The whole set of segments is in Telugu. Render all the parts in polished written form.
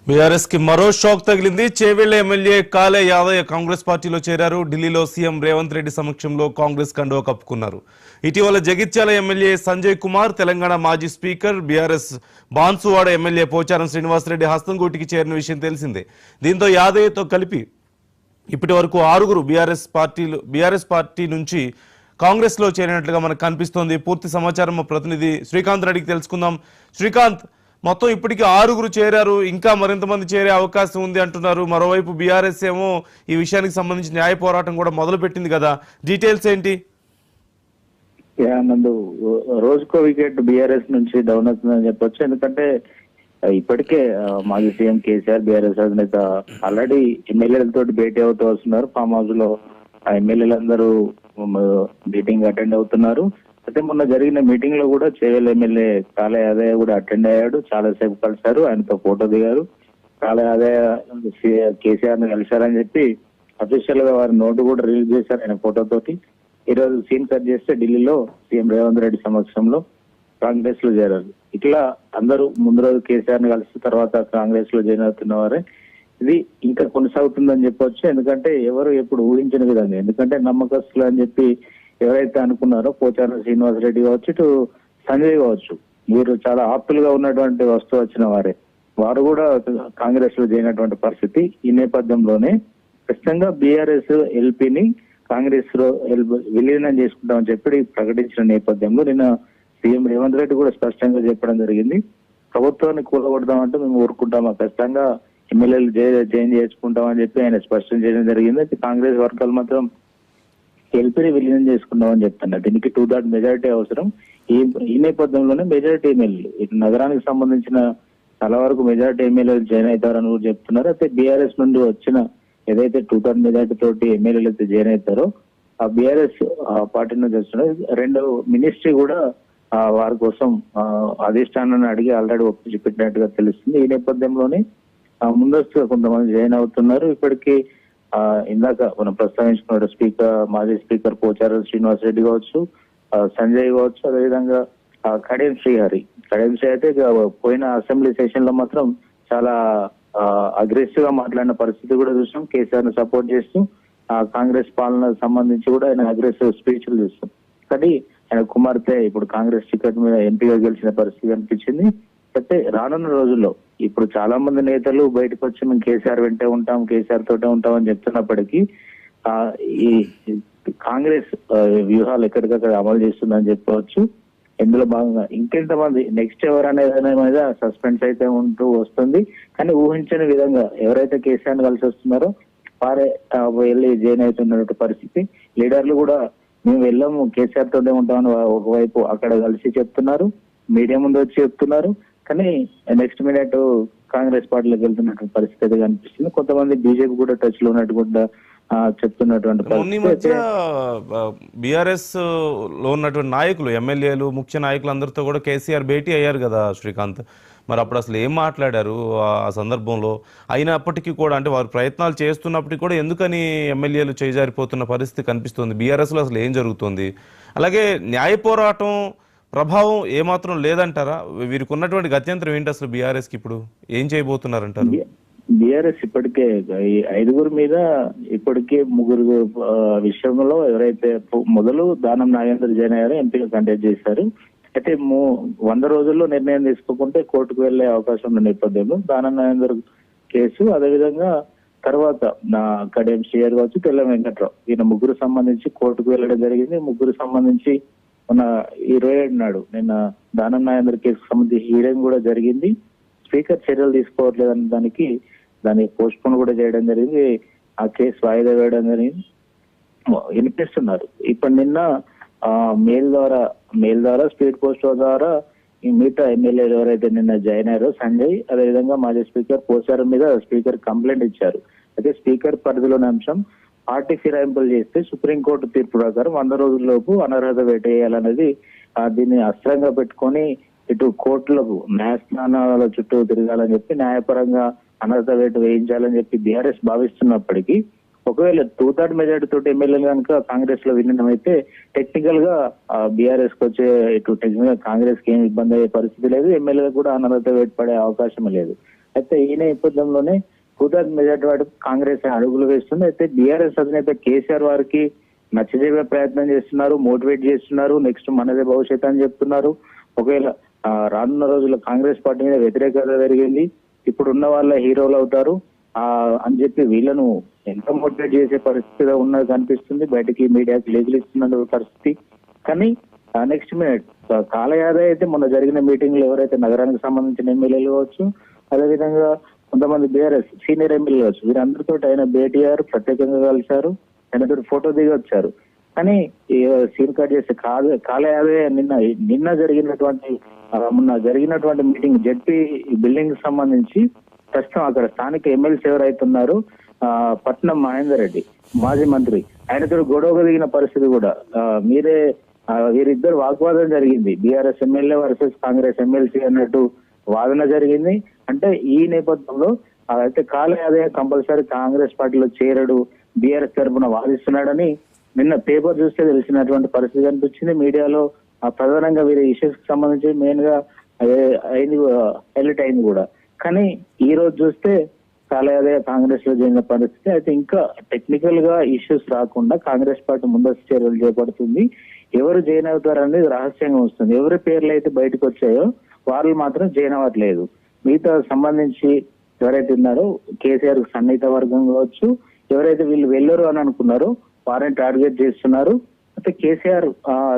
బీఆర్ఎస్ కి మరో షాక్ తగిలింది. చేవెళ్ల ఎమ్మెల్యే కాలే యాదయ్య కాంగ్రెస్ పార్టీలో చేరారు. ఢిల్లీలో సీఎం రేవంత్ రెడ్డి సమక్షంలో కాంగ్రెస్ కండువా కప్పుకున్నారు. ఇటీవల జగిత్యాల ఎమ్మెల్యే సంజయ్ కుమార్, తెలంగాణ మాజీ speaker BRS Banswada MLA Pocharam Srinivasa Reddy హస్తంగూటికి చేరిన విషయం తెలిసిందే. దీంతో యాదయ్యతో కలిపి ఇప్పటి వరకు 6 బీఆర్ఎస్ పార్టీ నుంచి కాంగ్రెస్ లో చేరినట్లుగా మనకు కనిపిస్తోంది. పూర్తి సమాచారం మా ప్రతినిధి శ్రీకాంత్ రెడ్డికి తెలుసుకుందాం. శ్రీకాంత్, మొత్తం ఇప్పటికీ 6 చేరారు, ఇంకా మరింత మంది చేరే అవకాశం ఉంది అంటున్నారు. మరోవైపు బీఆర్ఎస్ ఏమో ఈ విషయానికి సంబంధించి న్యాయ పోరాటం కూడా మొదలు పెట్టింది కదా, డీటెయిల్స్ ఏంటి? నందు రోజుకో వికెట్ బీఆర్ఎస్ నుంచి డౌన్ అవుతుందని చెప్పొచ్చు. ఎందుకంటే ఇప్పటికే మాజీ సీఎం కేసీఆర్ బీఆర్ఎస్ అధినేత ఆల్రెడీ ఎమ్మెల్యేలతో భేటీ అవుతూ వస్తున్నారు. ఫామ్ హౌస్ లో ఆ ఎమ్మెల్యేలందరూ మీటింగ్ అటెండ్ అవుతున్నారు. అయితే మొన్న జరిగిన మీటింగ్ లో కూడా చేవెళ్ల ఎమ్మెల్యే కాలే యాదయ్య కూడా అటెండ్ అయ్యాడు. చాలా సేపు కలిశారు, ఆయనతో ఫోటో దిగారు. కాలే యాదయ్య కేసీఆర్ ని కలిశారని చెప్పి అఫీషియల్ గా వారి నోటు కూడా రిలీజ్ చేశారు ఆయన ఫోటోతోటి. ఈ రోజు సీన్ కట్ చేస్తే ఢిల్లీలో సీఎం రేవంత్ రెడ్డి సమక్షంలో కాంగ్రెస్ లో చేరారు. ఇట్లా అందరూ ముందు రోజు కేసీఆర్ ని కలిసి తర్వాత కాంగ్రెస్ లో జాయిన్ అవుతున్న వారే ఇది ఇంకా కొనసాగుతుందని చెప్పొచ్చు. ఎందుకంటే ఎవరు ఎప్పుడు ఊహించిన విధంగా, ఎందుకంటే నమ్మకస్తులు అని చెప్పి ఎవరైతే అనుకున్నారో పోచారం శ్రీనివాసరెడ్డి కావచ్చు, ఇటు సంజయ్ కావచ్చు, వీరు చాలా ఆప్తులుగా ఉన్నటువంటి వస్తువు వచ్చిన వారే, వారు కూడా కాంగ్రెస్ లో చేరినటువంటి పరిస్థితి. ఈ నేపథ్యంలోనే ఖచ్చితంగా బీఆర్ఎస్ ఎల్పీని కాంగ్రెస్ లో విలీనం చేసుకుంటామని చెప్పి ప్రకటించిన నేపథ్యంలో నిన్న సీఎం రేవంత్ రెడ్డి కూడా స్పష్టంగా చెప్పడం జరిగింది. ప్రభుత్వాన్ని కూలగొడదామంటే మేము ఊరుకుంటామా, ఖచ్చితంగా ఎమ్మెల్యేలు చేంజ్ చేసుకుంటామని చెప్పి ఆయన స్పష్టం చేయడం జరిగింది. అయితే కాంగ్రెస్ వర్గాలు మాత్రం ఎల్పీని విలీనం చేసుకుంటామని చెప్తున్నారు. దీనికి 2/3 మెజారిటీ అవసరం. ఈ నేపథ్యంలోనే మెజారిటీ ఎమ్మెల్యేలు ఇటు నగరానికి సంబంధించిన చాలా వరకు మెజారిటీ ఎమ్మెల్యేలు జాయిన్ అవుతారని కూడా చెప్తున్నారు. అయితే బీఆర్ఎస్ నుండి వచ్చిన ఏదైతే 2/3 మెజారిటీ తోటి ఎమ్మెల్యేలు అయితే జాయిన్ అవుతారో ఆ బీఆర్ఎస్ పార్టీ నుంచి వస్తున్నారు. 2 మినిస్ట్రీ కూడా వారి కోసం అధిష్టానాన్ని అడిగి ఆల్రెడీ ఒప్పించి పెట్టినట్టుగా తెలుస్తుంది. ఈ నేపథ్యంలోనే ముందస్తుగా కొంతమంది జాయిన్ అవుతున్నారు. ఇప్పటికీ ఇందాక మనం ప్రస్తావించుకున్న మాజీ స్పీకర్ పోచారం శ్రీనివాసరెడ్డి కావచ్చు, సంజయ్ కావచ్చు, అదేవిధంగా కడియం శ్రీహరి అయితే పోయిన అసెంబ్లీ సెషన్ లో మాత్రం చాలా అగ్రెసివ్ గా మాట్లాడిన పరిస్థితి కూడా చూసాం. కేసీఆర్ ను సపోర్ట్ చేస్తూ కాంగ్రెస్ పాలన సంబంధించి కూడా ఆయన అగ్రెసివ్ స్పీచ్లు చూస్తాం. కానీ ఆయన కుమార్తె ఇప్పుడు కాంగ్రెస్ టికెట్ మీద ఎంపీగా గెలిచిన పరిస్థితి కనిపించింది. అయితే రానున్న రోజుల్లో ఇప్పుడు చాలా మంది నేతలు బయటకు వచ్చి మేము కేసీఆర్ వెంటే ఉంటాం, కేసీఆర్ తోటే ఉంటామని చెప్తున్నప్పటికీ ఈ కాంగ్రెస్ వ్యూహాలు ఎక్కడికక్కడ అమలు చేస్తుందని చెప్పవచ్చు. ఇందులో భాగంగా ఇంకెంతమంది నెక్స్ట్ ఎవరనేది మీద సస్పెన్స్ అయితే ఉంటూ వస్తుంది. కానీ ఊహించని విధంగా ఎవరైతే కేసీఆర్ కలిసి వస్తున్నారో వారే వెళ్ళి జాయిన్ అవుతున్నటువంటి పరిస్థితి. లీడర్లు కూడా మేము వెళ్ళాము కేసీఆర్ తోటే ఉంటామని ఒకవైపు అక్కడ కలిసి చెప్తున్నారు, మీడియా ముందు వచ్చి చెప్తున్నారు. కానీ నెక్స్ట్ మినిట్ కాంగ్రెస్ పార్టీలోకి వెళ్తున్నటువంటి పరిస్థితి అయితే కనిపిస్తుంది. కొంతమంది బీజేపీ కూడా టచ్ లో ఉన్నట్టు కూడా చెప్తున్నటువంటి పరిస్థితి. బీఆర్ఎస్ లో ఉన్నటువంటి నాయకులు, ఎమ్మెల్యేలు, ముఖ్య నాయకులు అందరితో కూడా కేసీఆర్ భేటీ అయ్యారు కదా శ్రీకాంత్. మరి అప్పుడు అసలు ఏం మాట్లాడారు ఆ సందర్భంలో? అయినప్పటికీ కూడా, అంటే వారు ప్రయత్నాలు చేస్తున్నప్పటికీ కూడా ఎందుకని ఎమ్మెల్యేలు చేజారిపోతున్న పరిస్థితి కనిపిస్తుంది? బీఆర్ఎస్ లో అసలు ఏం జరుగుతుంది? అలాగే న్యాయ పోరాటం ప్రభావం ఏమాత్రం లేదంటారా? వీరికి ఉన్నటువంటి గత్యంతరం ఏంటి అసలు? బీఆర్ఎస్ కి ఇప్పుడు ఏం చేయబోతున్నారంటారు? బీఆర్ఎస్ ఇప్పటికే ఈ 5 మీద ఇప్పటికే 3 విషయంలో ఎవరైతే మొదలు దానం నాగేందర్ జాయిన్ అయ్యారో ఎంపీగా కంటెస్ట్ చేశారు. అయితే 100 రోజుల్లో నిర్ణయం తీసుకోకుంటే కోర్టుకు వెళ్లే అవకాశం ఉన్న నేపథ్యంలో దానం నాగేందర్ కేసు, అదేవిధంగా తర్వాత కడియం శ్రీహరి కావచ్చు, తెల్ల వెంకట్రావు, ఈయన 3 సంబంధించి కోర్టుకు వెళ్ళడం జరిగింది. 3 సంబంధించి మన 27 నాడు నిన్న దానం నాగేందర్ కేసుకు సంబంధించి హీరింగ్ కూడా జరిగింది. స్పీకర్ చర్యలు తీసుకోవట్లేదన్న దాన్ని పోస్ట్ పోన్ కూడా చేయడం జరిగింది. ఆ కేసు వాయిదా వేయడం జరిగింది. వినిపిస్తున్నారు. ఇప్పుడు నిన్న మెయిల్ ద్వారా స్పీడ్ పోస్ట్ ద్వారా ఈ మిగతా ఎమ్మెల్యేలు ఎవరైతే నిన్న జాయిన్ అయ్యారో సంజయ్, అదేవిధంగా మాజీ స్పీకర్ పోచారం మీద స్పీకర్ కంప్లైంట్ ఇచ్చారు. అయితే స్పీకర్ పరిధిలోని అంశం పార్టీ ఫిరాయింపులు చేస్తే సుప్రీంకోర్టు తీర్పు ప్రకారం 100 రోజుల్లోపు అనర్హత వేటేయాలనేది దీన్ని అస్త్రంగా పెట్టుకొని ఇటు కోర్టులకు న్యాయస్థానాల చుట్టూ తిరగాలని చెప్పి న్యాయపరంగా అనర్హత వేటు వేయించాలని చెప్పి బీఆర్ఎస్ భావిస్తున్నప్పటికీ ఒకవేళ 2/3 మెజార్టీ తోటి ఎమ్మెల్యేలు కనుక కాంగ్రెస్ లో విలీనం అయితే టెక్నికల్ గా బీఆర్ఎస్ కి వచ్చే ఇటు టెక్నికల్ కాంగ్రెస్ కి ఏమి ఇబ్బంది అయ్యే పరిస్థితి లేదు, ఎమ్మెల్యేలకు కూడా అనర్హత వేటు పడే అవకాశం లేదు. అయితే ఈ నేపథ్యంలోనే హుదర్ మెజార్టీ వాడు కాంగ్రెస్ అడుగులు వేస్తుంది. అయితే బీఆర్ఎస్ అధినేత కేసీఆర్ వారికి నచ్చజెప్పే ప్రయత్నం చేస్తున్నారు, మోటివేట్ చేస్తున్నారు. నెక్స్ట్ మనదే భవిష్యత్ అని చెప్తున్నారు. ఒకవేళ రానున్న రోజుల్లో కాంగ్రెస్ పార్టీ మీద వ్యతిరేకత జరిగింది, ఇప్పుడు ఉన్న వాళ్ళ హీరోలు అవుతారు అని చెప్పి వీళ్ళను ఎంత మోటివేట్ చేసే పరిస్థితిలో ఉన్నది కనిపిస్తుంది. బయటకి మీడియాకి లేఖలు ఇస్తున్న పరిస్థితి. కానీ నెక్స్ట్ మినిట్ కాల యాదవ్ అయితే మొన్న జరిగిన మీటింగ్ లో ఎవరైతే నగరానికి సంబంధించిన ఎమ్మెల్యేలు కావచ్చు, అదేవిధంగా కొంతమంది బీఆర్ఎస్ సీనియర్ ఎమ్మెల్యే కావచ్చు, వీరందరితో ఆయన భేటీ అయ్యారు, ప్రత్యేకంగా కలిశారు, ఆయనతో ఫోటో దిగి వచ్చారు. కానీ సీన్ కట్ చేస్తే కాల యాదవ్ నిన్న జరిగినటువంటి మొన్న జరిగినటువంటి మీటింగ్ జడ్పీ బిల్డింగ్ కి సంబంధించి ప్రస్తుతం అక్కడ స్థానిక ఎమ్మెల్సీ ఎవరైతున్నారో పట్నం మహేందర్ రెడ్డి మాజీ మంత్రి, ఆయనతో గొడవ దిగిన పరిస్థితి కూడా వీరిద్దరు వాగ్వాదం జరిగింది. BRS MLA versus Congress MLC అన్నట్టు వాదన జరిగింది. అంటే ఈ నేపథ్యంలో అయితే కాల యాదవ్ కంపల్సరీ కాంగ్రెస్ పార్టీలో చేరడు, బీఆర్ఎస్ తరఫున వాదిస్తున్నాడని నిన్న పేపర్ చూస్తే తెలిసినటువంటి పరిస్థితి కనిపించింది. మీడియాలో ప్రధానంగా వీరి ఇష్యూస్ కి సంబంధించి మెయిన్ గా హైలైట్ అయింది కూడా. కానీ ఈ రోజు చూస్తే కాల యాదవ్ కాంగ్రెస్ లో జరిగిన పరిస్థితి. అయితే ఇంకా టెక్నికల్ గా ఇష్యూస్ రాకుండా కాంగ్రెస్ పార్టీ ముందస్తు చర్యలు చేపడుతుంది. ఎవరు జాయిన్ అవుతారు అనేది రహస్యంగా వస్తుంది. ఎవరి పేర్లు అయితే బయటకు వచ్చాయో వాళ్ళు మాత్రం జాయిన్ అవ్వట్లేదు. మిగతా సంబంధించి ఎవరైతే ఉన్నారో కేసీఆర్ కు సన్నిహిత వర్గం కావచ్చు, ఎవరైతే వీళ్ళు వెళ్ళరు అని అనుకున్నారో వారిని టార్గెట్ చేస్తున్నారు. అయితే కేసీఆర్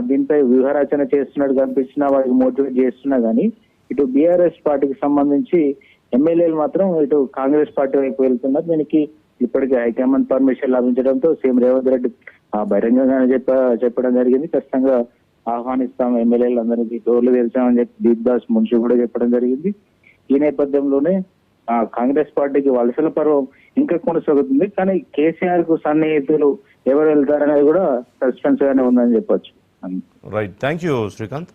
దీనిపై వ్యూహరచన చేస్తున్నట్టు కనిపించినా, వారికి మోటివేట్ చేస్తున్నా గానీ ఇటు బీఆర్ఎస్ పార్టీకి సంబంధించి ఎమ్మెల్యేలు మాత్రం ఇటు కాంగ్రెస్ పార్టీ వైపు వెళ్తున్నారు. దీనికి ఇప్పటికీ హైకమాండ్ పర్మిషన్ లభించడంతో సీఎం రేవంత్ రెడ్డి బహిరంగంగానే చెప్పడం జరిగింది. ఖచ్చితంగా ఆహ్వానిస్తాం, ఎమ్మెల్యేలందరికీ డోర్లు తెరిచామని చెప్పి దీప్ దాస్ మున్షి కూడా చెప్పడం జరిగింది. ఈ నేపథ్యంలోనే కాంగ్రెస్ పార్టీకి వలసల పర్వం ఇంకా కొనసాగుతుంది. కానీ కేసీఆర్ కు సన్నిహితులు ఎవరు వెళ్తారనేది కూడా సస్పెన్స్ గానే ఉందని చెప్పొచ్చు. Right, thank you Srikanth.